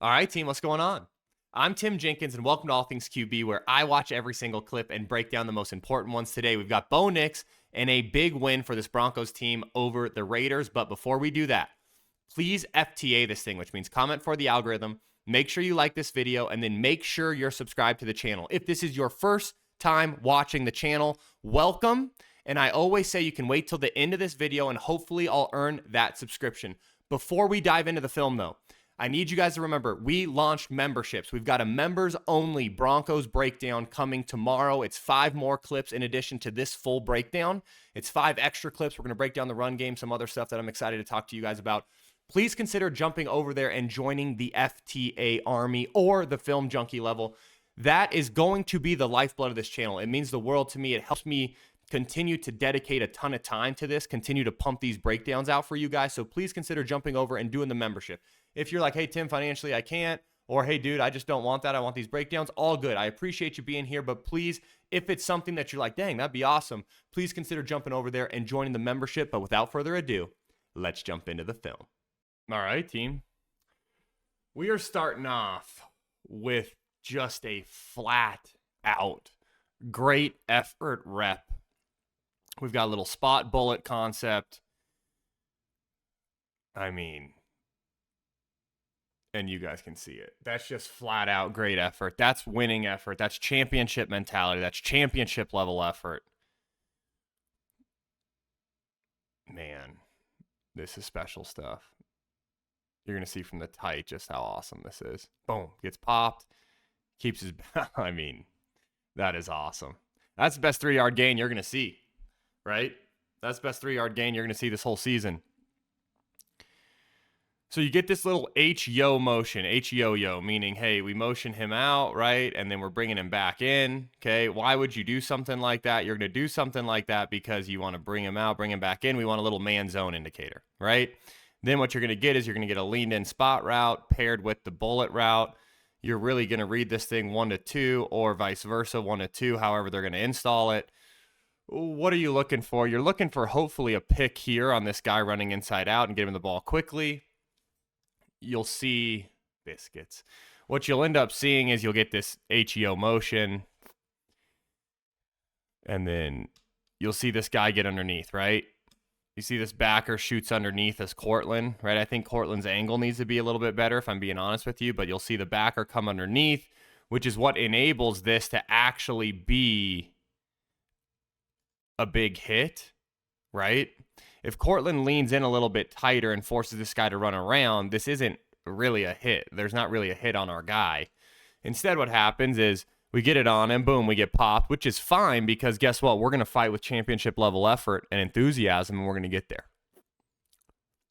All right, team, what's going on? I'm Tim Jenkins, and welcome to All Things QB, where I watch every single clip and break down the most important ones. Today, we've got Bo Nix and a big win for this Broncos team over the Raiders. But before we do that, please FTA this thing, which means comment for the algorithm. Make sure you like this video, and then make sure you're subscribed to the channel. If this is your first time watching the channel, welcome. And I always say you can wait till the end of this video, and hopefully I'll earn that subscription. Before we dive into the film, though, I need you guys to remember, we launched memberships. We've got a members-only Broncos breakdown coming tomorrow. It's 5 more clips in addition to this full breakdown. It's 5 extra clips. We're going to break down the run game, some other stuff that I'm excited to talk to you guys about. Please consider jumping over there and joining the FTA Army or the Film Junkie level. That is going to be the lifeblood of this channel. It means the world to me. It helps me continue to dedicate a ton of time to this, continue to pump these breakdowns out for you guys. So please consider jumping over and doing the membership. If you're like, hey, Tim, financially I can't, or hey, dude, I just don't want that. I want these breakdowns. All good. I appreciate you being here, but please, if it's something that you're like, dang, that'd be awesome, please consider jumping over there and joining the membership. But without further ado, let's jump into the film. All right, team. We are starting off with just a flat out great effort rep. We've got a little spot bullet concept. I mean, and you guys can see it. That's just flat out great effort. That's winning effort. That's championship mentality. That's championship level effort. Man, this is special stuff. You're going to see from the tight just how awesome this is. Boom, gets popped. Keeps his, I mean, that is awesome. That's the best 3-yard gain you're going to see, right? That's the best 3-yard gain you're going to see this whole season. So you get this little H-yo motion, H-yo-yo, meaning, hey, we motion him out, right? And then we're bringing him back in, okay? Why would you do something like that? You're going to do something like that because you want to bring him out, bring him back in. We want a little man zone indicator, right? Then what you're going to get is you're going to get a leaned in spot route paired with the bullet route. You're really going to read this thing 1 to 2 or vice versa, 1 to 2, however they're going to install it. What are you looking for? You're looking for hopefully a pick here on this guy running inside out and get him the ball quickly. You'll see biscuits. What you'll end up seeing is you'll get this HEO motion, and then you'll see this guy get underneath, right? You see this backer shoots underneath as Cortland, right? I think Cortland's angle needs to be a little bit better, if I'm being honest with you, but you'll see the backer come underneath, which is what enables this to actually be a big hit, right? If Cortland leans in a little bit tighter and forces this guy to run around, this isn't really a hit. There's not really a hit on our guy. Instead, what happens is we get it on him, boom, we get popped, which is fine because guess what? We're going to fight with championship level effort and enthusiasm, and we're going to get there.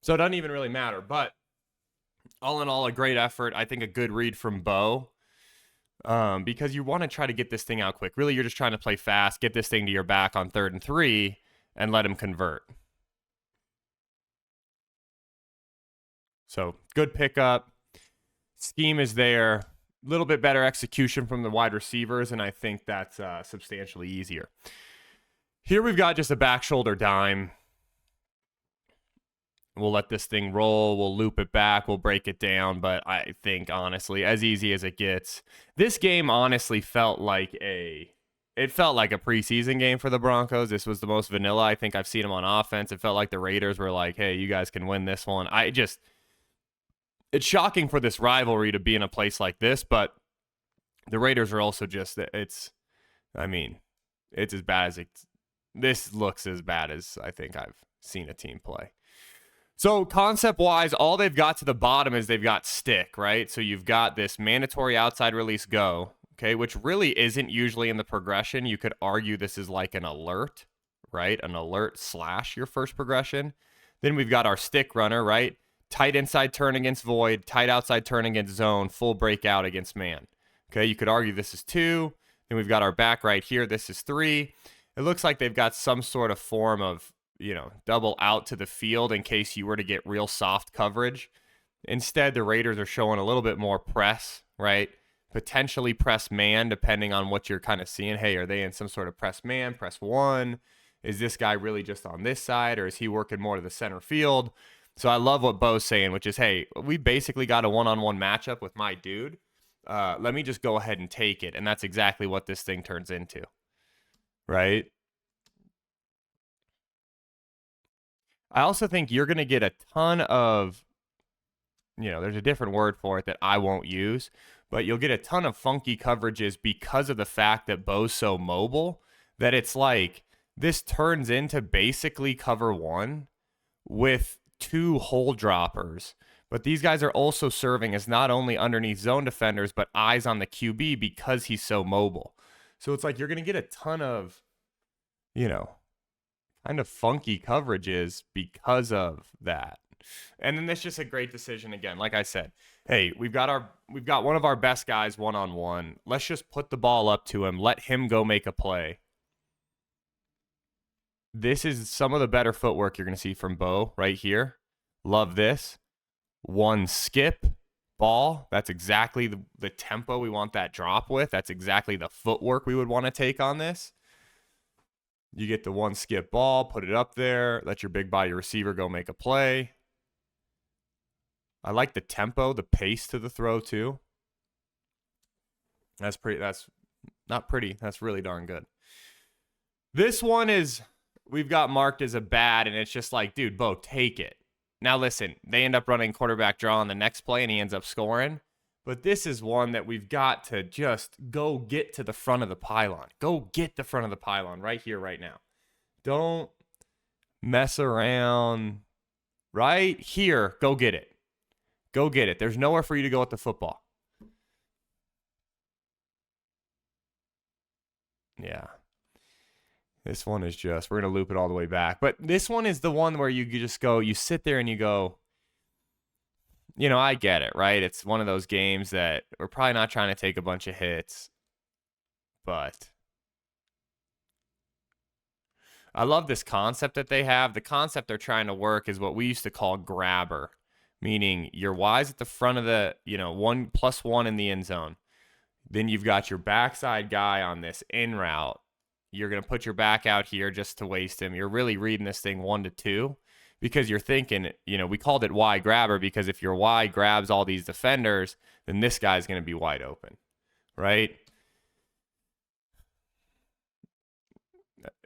So it doesn't even really matter. But all in all, a great effort. I think a good read from Bo because you want to try to get this thing out quick. Really, you're just trying to play fast, get this thing to your back on 3rd and 3, and let him convert. So good pickup. Scheme is there. A little bit better execution from the wide receivers, and I think that's substantially easier. Here we've got just a back shoulder dime. We'll let this thing roll. We'll loop it back. We'll break it down, but I think, honestly, as easy as it gets. This game honestly felt like a preseason game for the Broncos. This was the most vanilla I think I've seen them on offense. It felt like the Raiders were like, hey, you guys can win this one. It's shocking for this rivalry to be in a place like this, but the Raiders are also just, it's as bad as this looks as bad as I think I've seen a team play. So concept-wise, all they've got to the bottom is they've got stick, right? So you've got this mandatory outside release go, okay, which really isn't usually in the progression. You could argue this is like an alert, right? An alert / your first progression. Then we've got our stick runner, right? Tight inside turn against void, tight outside turn against zone, full breakout against man. Okay, you could argue this is 2. Then we've got our back right here. This is 3. It looks like they've got some sort of form of, double out to the field in case you were to get real soft coverage. Instead, the Raiders are showing a little bit more press, right? Potentially press man, depending on what you're kind of seeing. Hey, are they in some sort of press man, press 1? Is this guy really just on this side, or is he working more to the center field? So I love what Bo's saying, which is, hey, we basically got a one-on-one matchup with my dude. Let me just go ahead and take it. And that's exactly what this thing turns into, right? I also think you're going to get a ton of, there's a different word for it that I won't use, but you'll get a ton of funky coverages because of the fact that Bo's so mobile that it's like this turns into basically cover one with two hole droppers. But these guys are also serving as not only underneath zone defenders, but eyes on the QB because he's so mobile. So it's like you're going to get a ton of, kind of funky coverages because of that. And then that's just a great decision again. Like I said, hey, we've got one of our best guys one-on-one. Let's just put the ball up to him. Let him go make a play. This is some of the better footwork you're going to see from Bo right here. Love this. One skip ball. That's exactly the tempo we want that drop with. That's exactly the footwork we would want to take on this. You get the one skip ball, put it up there, let your big body receiver go make a play. I like the tempo, the pace to the throw too. That's not pretty. That's really darn good. This one we've got marked as a bad, and it's just like, dude, Bo, take it. Now listen, they end up running quarterback draw on the next play, and he ends up scoring. But this is one that we've got to just go get to the front of the pylon. Go get the front of the pylon right here, right now. Don't mess around. Right here, go get it. Go get it. There's nowhere for you to go with the football. Yeah. This one is just, we're going to loop it all the way back. But this one is the one where you just go, you sit there and you go, I get it, right? It's one of those games that we're probably not trying to take a bunch of hits, but I love this concept that they have. The concept they're trying to work is what we used to call grabber, meaning your Y's at the front of the, 1+1 in the end zone. Then you've got your backside guy on this in route. You're going to put your back out here just to waste him. You're really reading this thing 1-2 because you're thinking, we called it Y grabber because if your Y grabs all these defenders, then this guy's going to be wide open, right?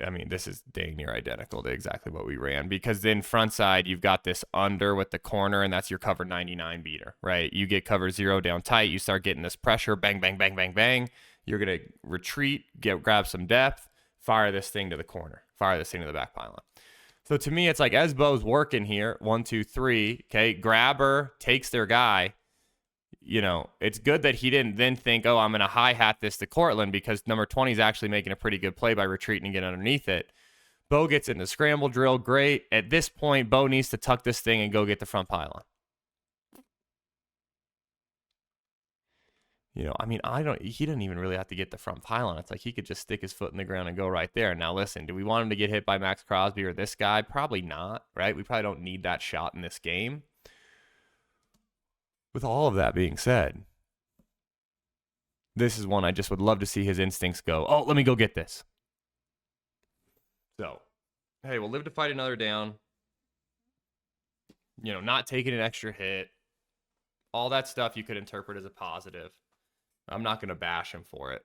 I mean, this is dang near identical to exactly what we ran because then front side, you've got this under with the corner, and that's your cover 99 beater, right? You get cover 0 down tight. You start getting this pressure, bang, bang, bang, bang, bang. You're going to retreat, grab some depth, fire this thing to the corner, fire this thing to the back pylon. So to me, it's like as Bo's working here, 1, 2, 3, okay, grabber takes their guy. It's good that he didn't then think, oh, I'm going to hi-hat this to Cortland because number 20 is actually making a pretty good play by retreating and getting underneath it. Bo gets into scramble drill. Great. At this point, Bo needs to tuck this thing and go get the front pylon. He didn't even really have to get the front pylon. It's like he could just stick his foot in the ground and go right there. Now, listen, do we want him to get hit by Max Crosby or this guy? Probably not, right? We probably don't need that shot in this game. With all of that being said, this is one I just would love to see his instincts go, oh, let me go get this. So, hey, we'll live to fight another down. Not taking an extra hit. All that stuff you could interpret as a positive. I'm not going to bash him for it.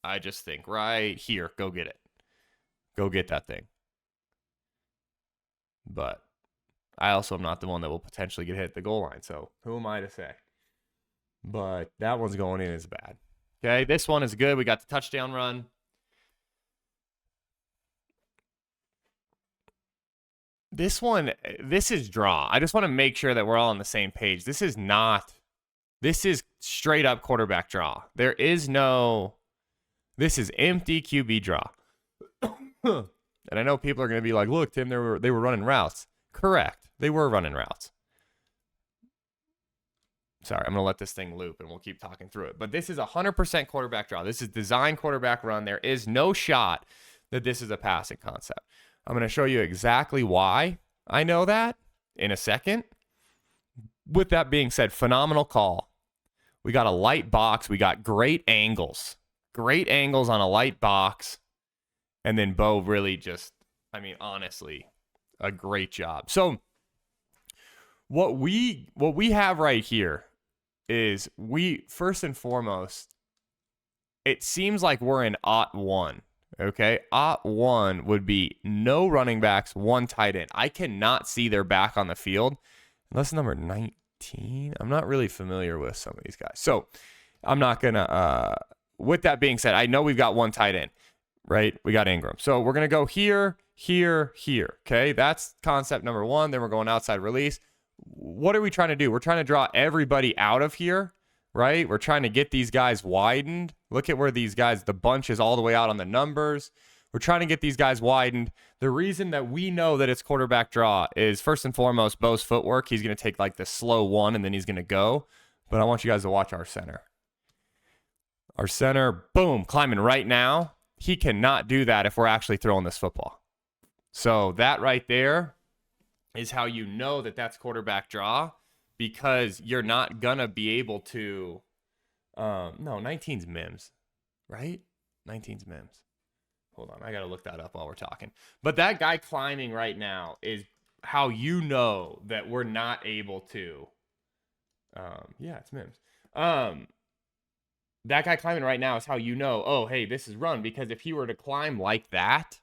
I just think, right here, go get it. Go get that thing. But I also am not the one that will potentially get hit at the goal line. So who am I to say? But that one's going in as bad. Okay, this one is good. We got the touchdown run. This is draw. I just want to make sure that we're all on the same page. This is straight up quarterback draw. This is empty QB draw. And I know people are going to be like, look, Tim, they were running routes. Correct. They were running routes. Sorry, I'm going to let this thing loop and we'll keep talking through it. But this is 100% quarterback draw. This is design quarterback run. There is no shot that this is a passing concept. I'm going to show you exactly why I know that in a second. With that being said, phenomenal call. We got a light box. We got great angles. Great angles on a light box. And then Bo really just, honestly, a great job. So What we have right here is first and foremost, it seems like we're in OT1. Okay, OT1 would be no running backs, one tight end. I cannot see their back on the field unless number 19. I'm not really familiar with some of these guys, so I'm not gonna. With that being said, I know we've got one tight end, right? We got Ingram, so we're gonna go here, here, here. Okay, that's concept number one. Then we're going outside release. What are we trying to do? We're trying to draw everybody out of here, right? We're trying to get these guys widened. Look at where these guys, the bunch is all the way out on the numbers. We're trying to get these guys widened. The reason that we know that it's quarterback draw is first and foremost, Bo's footwork. He's going to take like the slow one and then he's going to go. But I want you guys to watch our center. Our center, boom, climbing right now. He cannot do that if we're actually throwing this football. So that right there is how you know that that's quarterback draw, because you're not going to be able to, no, 19's Mims, right? 19's Mims. Hold on, I got to look that up while we're talking. But that guy climbing right now is how you know that we're not able to, yeah, it's Mims. That guy climbing right now is how you know, oh, hey, this is run, because if he were to climb like that,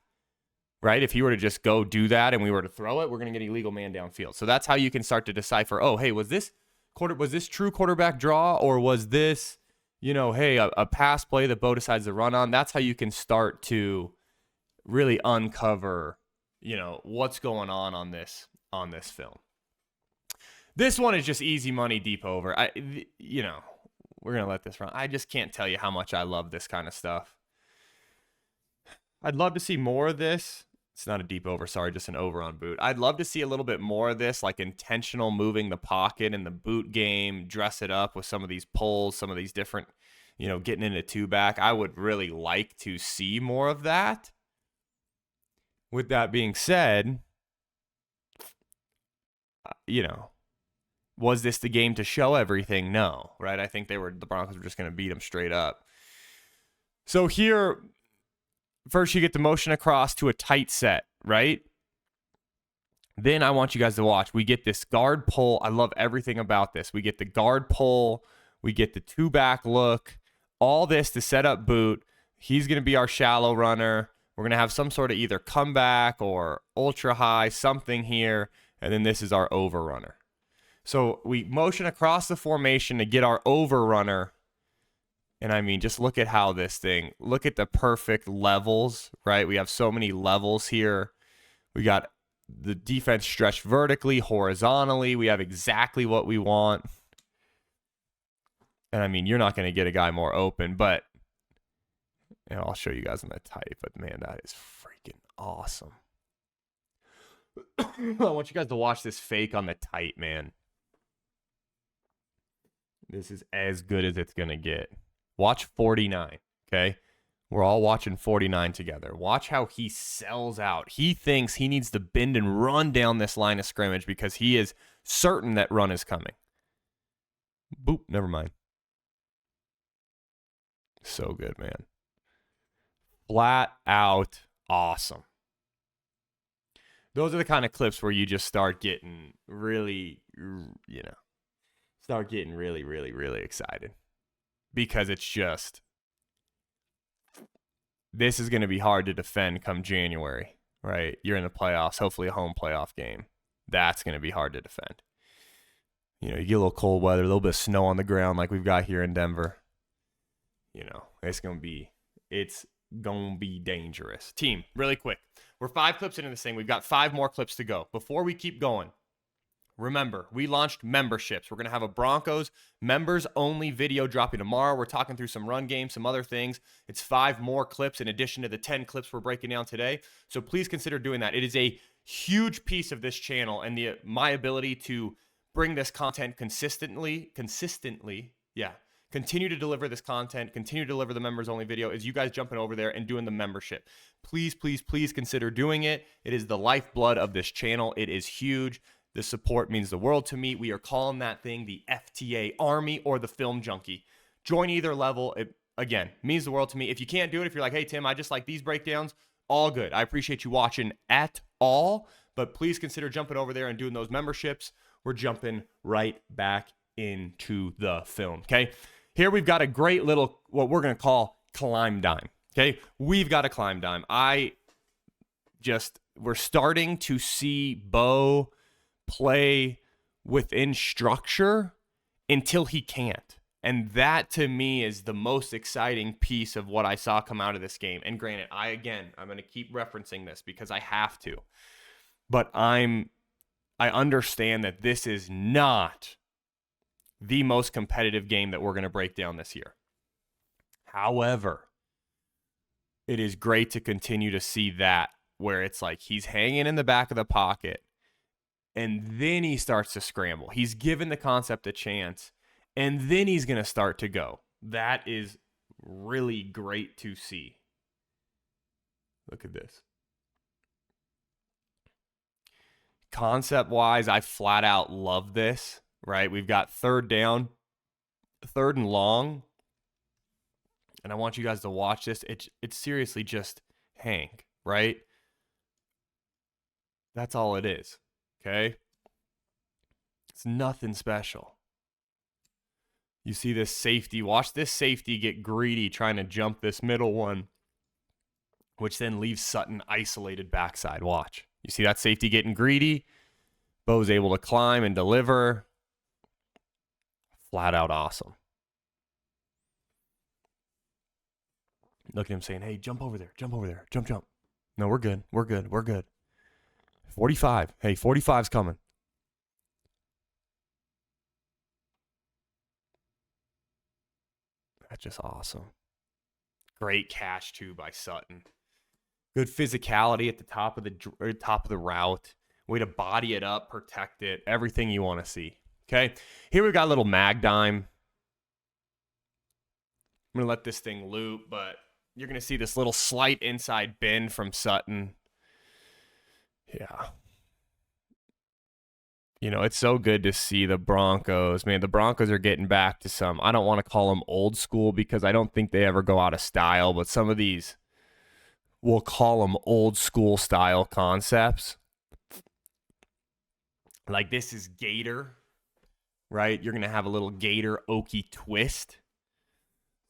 right? If he were to just go do that and we were to throw it, we're going to get illegal man downfield. So that's how you can start to decipher, oh, hey, was this true quarterback draw, or was this, hey, a pass play that Bo decides to run on? That's how you can start to really uncover, what's going on this film. This one is just easy money, deep over. We're going to let this run. I just can't tell you how much I love this kind of stuff. I'd love to see more of this. It's not a deep over, sorry, just an over on boot. I'd love to see a little bit more of this, like intentional moving the pocket in the boot game, dress it up with some of these pulls, some of these different, getting into two back. I would really like to see more of that. With that being said, was this the game to show everything? No, right? I think the Broncos were just going to beat them straight up. So here, first, you get the motion across to a tight set, right? Then I want you guys to watch. We get this guard pull. I love everything about this. We get the guard pull. We get the two-back look. All this to set up boot. He's going to be our shallow runner. We're going to have some sort of either comeback or ultra high, something here. And then this is our over runner. So we motion across the formation to get our over runner. And I mean, just look at how look at the perfect levels, right? We have so many levels here. We got the defense stretched vertically, horizontally. We have exactly what we want. And I mean, you're not going to get a guy more open, but I'll show you guys in the tight. But man, that is freaking awesome. I want you guys to watch this fake on the tight, man. This is as good as it's going to get. Watch 49, okay? We're all watching 49 together. Watch how he sells out. He thinks he needs to bend and run down this line of scrimmage because he is certain that run is coming. Boop, never mind. So good, man. Flat out awesome. Those are the kind of clips where you just start getting really, really, really, really excited. Because it's just, this is going to be hard to defend come January, right? You're in the playoffs, hopefully a home playoff game. That's going to be hard to defend. You get a little cold weather, a little bit of snow on the ground like we've got here in Denver. It's going to be dangerous. Team, really quick. We're 5 clips into this thing. We've got 5 more clips to go. Before we keep going, remember, we launched memberships. We're going to have a Broncos members-only video dropping tomorrow. We're talking through some run games, some other things. It's 5 more clips in addition to the 10 clips we're breaking down today. So please consider doing that. It is a huge piece of this channel and my ability to bring this content consistently. Continue to deliver this content, continue to deliver the members-only video is you guys jumping over there and doing the membership. Please, please, please consider doing it. It is the lifeblood of this channel. It is huge. The support means the world to me. We are calling that thing the FTA Army or the Film Junkie. Join either level. It, again, means the world to me. If you can't do it, if you're like, hey, Tim, I just like these breakdowns, all good. I appreciate you watching at all, but please consider jumping over there and doing those memberships. we're jumping right back into the film, okay? Here we've got a great little, what we're going to call climb dime, okay? We've got a climb dime. We're starting to see Bo play within structure until he can't. And that, to me, is the most exciting piece of what I saw come out of this game. And granted, I'm going to keep referencing this because I have to. But I understand that this is not the most competitive game that we're going to break down this year. However, it is great to continue to see that where it's like he's hanging in the back of the pocket and then he starts to scramble. He's given the concept a chance and then he's going to start to go. That is really great to see. Look at this. Concept-wise, I flat out love this, right? We've got third down, third and long, and I want you guys to watch this. It's seriously just Hank, right? That's all it is, okay? It's nothing special. You see this safety. Watch this safety get greedy trying to jump this middle one, which then leaves Sutton isolated backside. Watch. You see that safety getting greedy? Bo's able to climb and deliver. Flat out awesome. Look at him saying, hey, jump over there. Jump over there. Jump. No, we're good. We're good. 45. Hey, 45's coming. That's just awesome. Great catch, too, by Sutton. Good physicality at the top of the route. Way to body it up, protect it. Everything you want to see. Okay? Here we've got a little mag dime. I'm going to let this thing loop, but you're going to see this little slight inside bend from Sutton. Yeah. You know, it's so good to see the Broncos. Man, the Broncos are getting back to some, I don't want to call them old school because I don't think they ever go out of style, but some of these, we'll call them old school style concepts. Like this is Gator, right? You're going to have a little Gator Okie twist.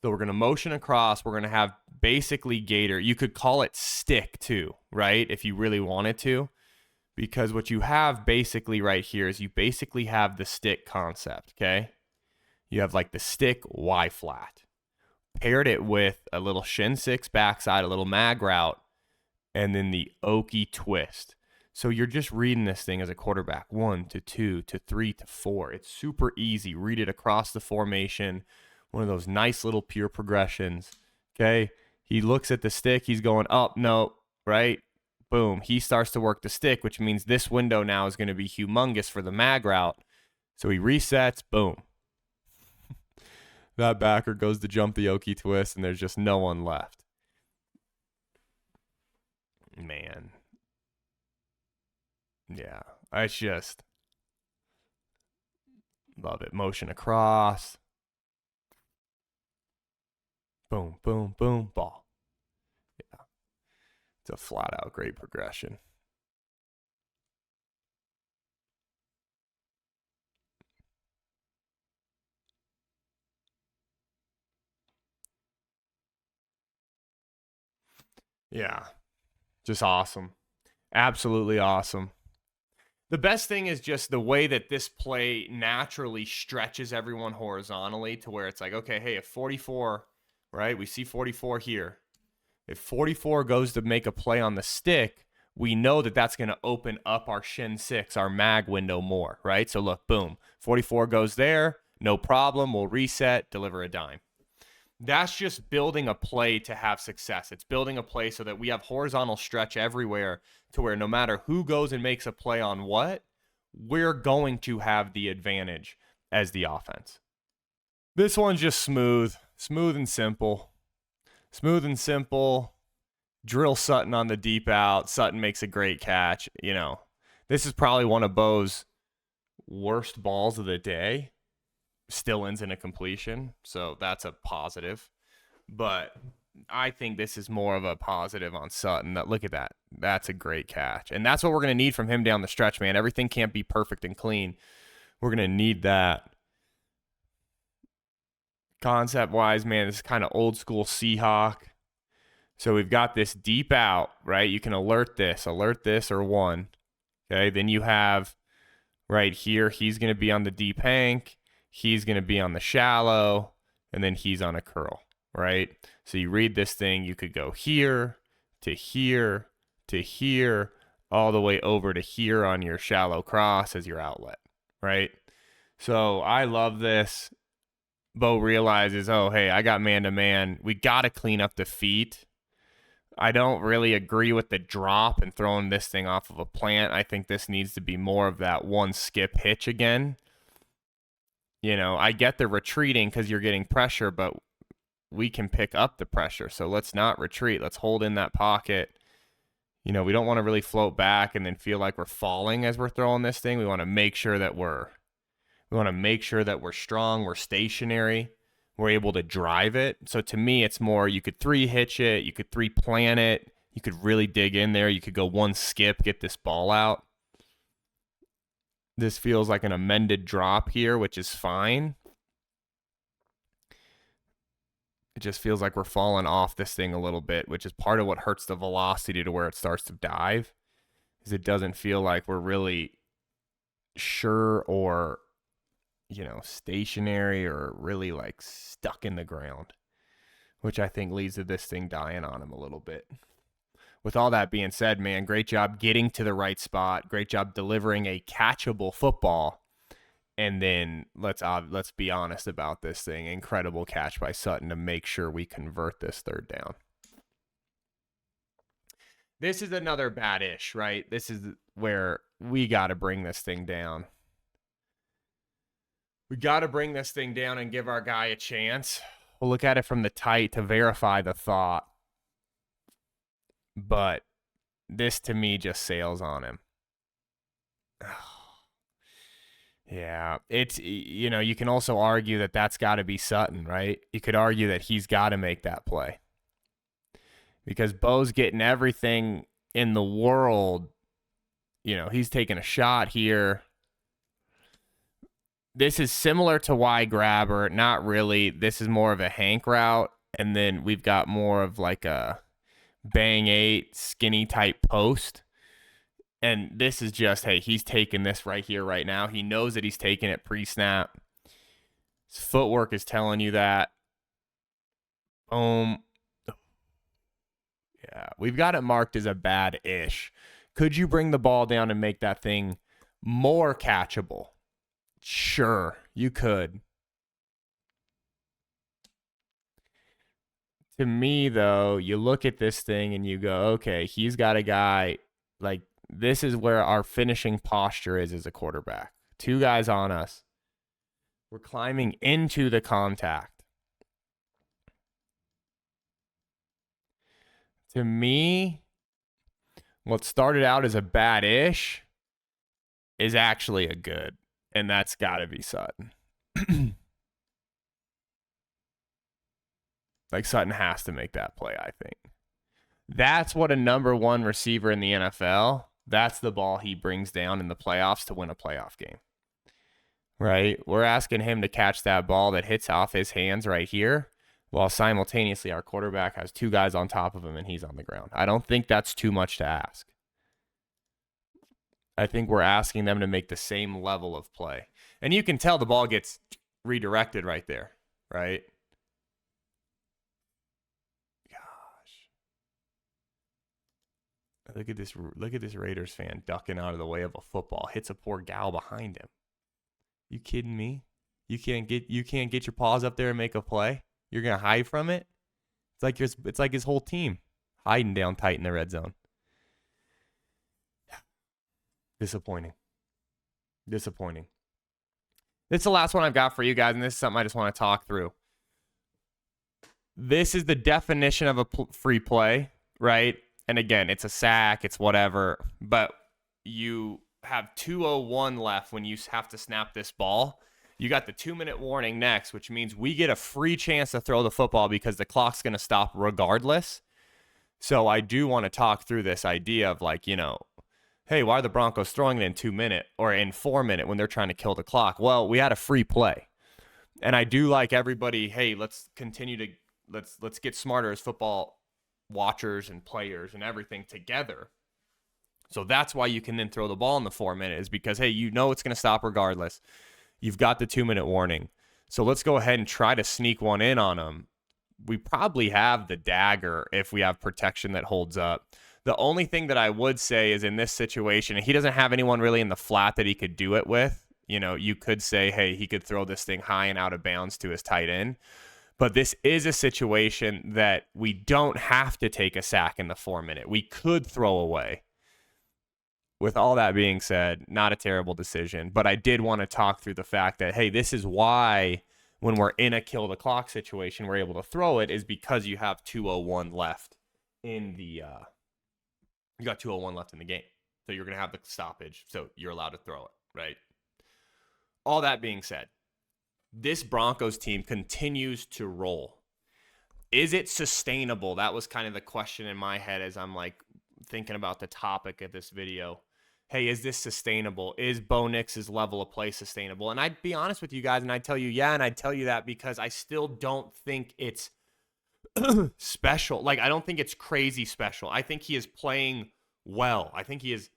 So we're going to motion across. We're going to have basically Gator. You could call it stick too, right? If you really wanted to. Because what you have basically right here is you basically have the stick concept, okay? You have like the stick Y flat. Paired it with a little shin six backside, a little mag route, and then the Okie twist. So you're just reading this thing as a quarterback. 1 to 2 to 3 to 4. It's super easy. Read it across the formation. One of those nice little pure progressions, okay? He looks at the stick. He's going up, no, right? Boom, he starts to work the stick, which means this window now is going to be humongous for the mag route. So he resets, boom. That backer goes to jump the Okie twist, and there's just no one left. Man. Yeah, I just love it. Motion across. Boom, boom, boom, ball. Yeah. It's a flat out great progression. Yeah. Just awesome. Absolutely awesome. The best thing is just the way that this play naturally stretches everyone horizontally to where it's like, okay, hey, if 44, right? We see 44 here. If 44 goes to make a play on the stick, we know that that's going to open up our shin six, our mag window more, right? So look, boom, 44 goes there, no problem. We'll reset, deliver a dime. That's just building a play to have success. It's building a play so that we have horizontal stretch everywhere to where no matter who goes and makes a play on what, we're going to have the advantage as the offense. This one's just smooth and simple. Smooth and simple. Drill Sutton on the deep out. Sutton makes a great catch. You know, this is probably one of Bo's worst balls of the day. Still ends in a completion, so that's a positive. But I think this is more of a positive on Sutton. Look at that. That's a great catch. And that's what we're going to need from him down the stretch, man. Everything can't be perfect and clean. We're going to need that. Concept-wise, man, this is kind of old school Seahawk. So we've got this deep out, right? You can alert this, or one. Okay, then you have right here, he's going to be on the deep hank, he's going to be on the shallow, and then he's on a curl, right? So you read this thing, you could go here to here to here, all the way over to here on your shallow cross as your outlet, right? So I love this. Bo realizes, oh, hey, I got man-to-man. We got to clean up the feet. I don't really agree with the drop and throwing this thing off of a plant. I think this needs to be more of that one skip hitch again. You know, I get the retreating because you're getting pressure, but we can pick up the pressure. So let's not retreat. Let's hold in that pocket. You know, we don't want to really float back and then feel like we're falling as we're throwing this thing. We want to make sure that we're strong, we're stationary, we're able to drive it. So to me, it's more, you could 3-hitch it, you could 3-plant it, you could really dig in there, you could go one skip, get this ball out. This feels like an amended drop here, which is fine. It just feels like we're falling off this thing a little bit, which is part of what hurts the velocity to where it starts to dive, is it doesn't feel like we're really sure or, you know, stationary or really like stuck in the ground, which I think leads to this thing dying on him a little bit. With all that being said, man, great job getting to the right spot. Great job delivering a catchable football. And then let's be honest about this thing. Incredible catch by Sutton to make sure we convert this third down. This is another bad-ish, right? This is where we got to bring this thing down. We got to bring this thing down and give our guy a chance. We'll look at it from the tight to verify the thought. But this, to me, just sails on him. Yeah, it's, you know, you can also argue that that's got to be Sutton, right? You could argue that he's got to make that play. Because Bo's getting everything in the world. You know, he's taking a shot here. This is similar to Y grabber, not really. This is more of a hank route. And then we've got more of like a bang 8 skinny type post. And this is just, hey, he's taking this right here, right now. He knows that he's taking it pre-snap. His footwork is telling you that. Boom. Yeah, we've got it marked as a bad-ish. Could you bring the ball down and make that thing more catchable? Sure, you could. To me, though, you look at this thing and you go, okay, he's got a guy, like, this is where our finishing posture is as a quarterback. 2 guys on us. We're climbing into the contact. To me, what started out as a bad-ish is actually a good, and that's got to be Sutton. Like, Sutton has to make that play, I think. That's what a number 1 receiver in the NFL, that's the ball he brings down in the playoffs to win a playoff game. Right? We're asking him to catch that ball that hits off his hands right here, while simultaneously our quarterback has 2 guys on top of him and he's on the ground. I don't think that's too much to ask. I think we're asking them to make the same level of play. And you can tell the ball gets redirected right there, right? Look at this Raiders fan ducking out of the way of a football. Hits a poor gal behind him. You kidding me? You can't get your paws up there and make a play? You're gonna hide from it? It's like his whole team hiding down tight in the red zone. Disappointing. This is the last one I've got for you guys, and this is something I just want to talk through. This is the definition of a free play, right? And again, it's a sack, it's whatever, but you have 2:01 left when you have to snap this ball. You got the 2-minute warning next, which means we get a free chance to throw the football because the clock's going to stop regardless. So I do want to talk through this idea of, like, you know, hey, why are the Broncos throwing it in 2 minute or in 4 minute when they're trying to kill the clock? Well, we had a free play. And I do like everybody, hey, let's continue to let's get smarter as football watchers and players and everything together. So that's why you can then throw the ball in the 4 minute, is because, hey, you know it's going to stop regardless. You've got the 2 minute warning. So let's go ahead and try to sneak one in on them. We probably have the dagger if we have protection that holds up. The only thing that I would say is in this situation, he doesn't have anyone really in the flat that he could do it with. You know, you could say, hey, he could throw this thing high and out of bounds to his tight end. But this is a situation that we don't have to take a sack in the 4 minute. We could throw away. With all that being said, not a terrible decision. But I did want to talk through the fact that, hey, this is why when we're in a kill the clock situation, we're able to throw it, is because you have 2:01 left in the you got 2:01 left in the game. So you're going to have the stoppage. So you're allowed to throw it, right? All that being said, this Broncos team continues to roll. Is it sustainable? That was kind of the question in my head as I'm like thinking about the topic of this video. Hey, is this sustainable? Is Bo Nix's level of play sustainable? And I'd be honest with you guys, and I'd tell you, yeah, and I'd tell you that because I still don't think it's special. Like, I don't think it's crazy special. I think he is playing well. I think he is,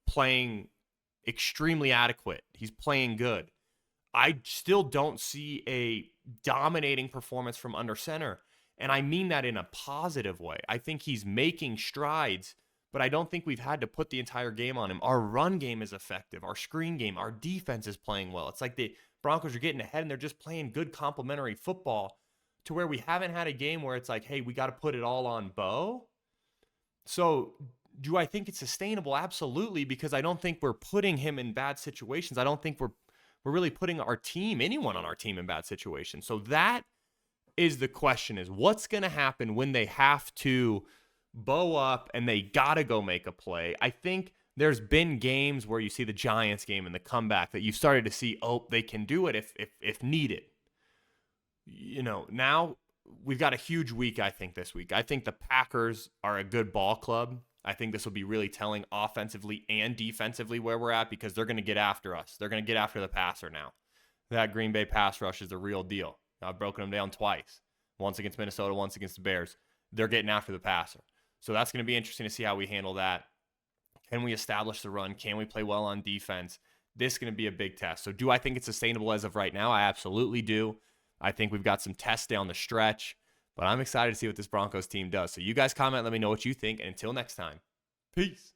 playing extremely adequate. He's playing good. I still don't see a dominating performance from under center. And I mean that in a positive way. I think he's making strides, but I don't think we've had to put the entire game on him. Our run game is effective. Our screen game, our defense is playing well. It's like the Broncos are getting ahead and they're just playing good complementary football to where we haven't had a game where it's like, hey, we got to put it all on Bo. So do I think it's sustainable? Absolutely, because I don't think we're putting him in bad situations. I don't think we're really putting anyone on our team in bad situations. So that is the question, is what's going to happen when they have to bow up and they got to go make a play. I think there's been games where you see the Giants game and the comeback that you've started to see, oh, they can do it if needed. Now we've got a huge week, I think, this week. I think the Packers are a good ball club. I think this will be really telling offensively and defensively where we're at, because they're going to get after us. They're going to get after the passer now. That Green Bay pass rush is the real deal. I've broken them down twice. Once against Minnesota, once against the Bears. They're getting after the passer. So that's going to be interesting to see how we handle that. Can we establish the run? Can we play well on defense? This is going to be a big test. So do I think it's sustainable as of right now? I absolutely do. I think we've got some tests down the stretch. But I'm excited to see what this Broncos team does. So you guys comment, let me know what you think. And until next time, peace.